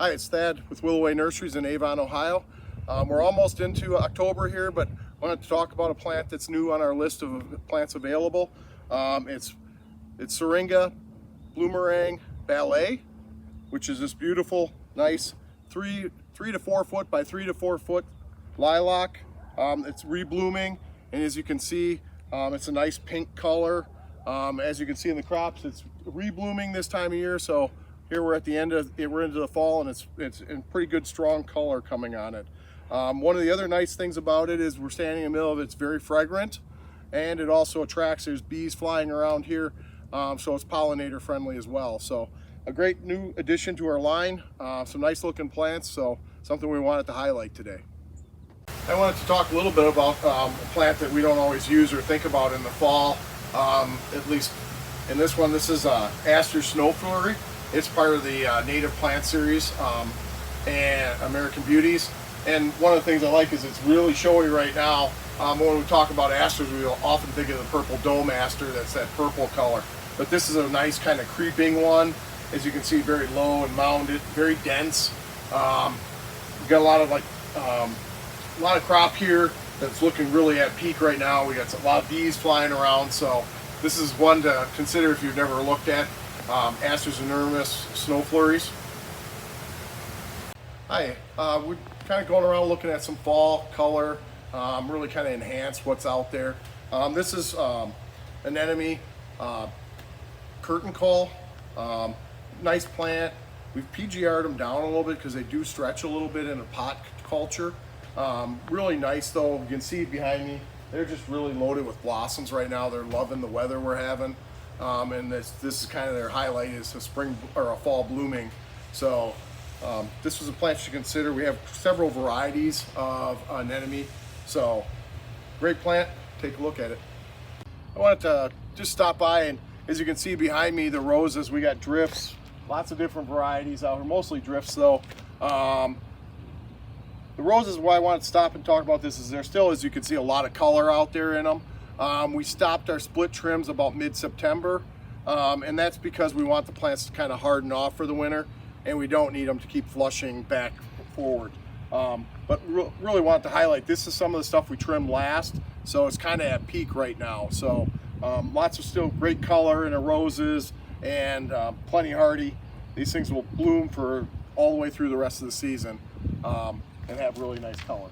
Hi, it's Thad with Willoway Nurseries in Avon, Ohio. We're almost into October here, but I wanted to talk about a plant that's new on our list of plants available. It's Syringa Bloomerang Ballet, which is this beautiful, nice 3 to 4 foot by 3 to 4 foot lilac. It's reblooming, and as you can see, it's a nice pink color. As you can see in the crops, it's reblooming this time of year, so here we're at the end of it, we're into the fall, and it's in pretty good strong color coming on it. One of the other nice things about it is we're standing in the middle of it. It's very fragrant, and it also attracts, there's bees flying around here, so it's pollinator friendly as well. So a great new addition to our line, some nice looking plants, so something we wanted to highlight today. I wanted to talk a little bit about a plant that we don't always use or think about in the fall, at least in this one. This is Aster Snow Flurry. It's part of the native plant series and American Beauties. And one of the things I like is it's really showy right now. When we talk about asters, we will often think of the purple dome aster, that's that purple color. But this is a nice kind of creeping one. As you can see, very low and mounded, very dense. We've got a lot of crop here that's looking really at peak right now. We got a lot of bees flying around, so this is one to consider if you've never looked at. Aster's enormous snow flurries. Hi, we're kind of going around looking at some fall color, really kind of enhance what's out there. This is anemone curtain call. Nice plant. We've PGR'd them down a little bit because they do stretch a little bit in a pot culture. Really nice though. You can see behind me, they're just really loaded with blossoms right now. They're loving the weather we're having. And this is kind of their highlight, is a spring or a fall blooming. So this was a plant you consider. We have several varieties of anemone, so great plant. Take a look at it. I wanted to just stop by, and as you can see behind me, the roses, we got drifts, lots of different varieties out here, mostly drifts though. The roses, why I wanted to stop and talk about this is there's still, as you can see, a lot of color out there in them. We stopped our split trims about mid-September, and that's because we want the plants to kind of harden off for the winter, and we don't need them to keep flushing back forward. But really want to highlight, this is some of the stuff we trimmed last, so it's kind of at peak right now. So lots of still great color in the roses, and plenty hardy. These things will bloom for all the way through the rest of the season, and have really nice color.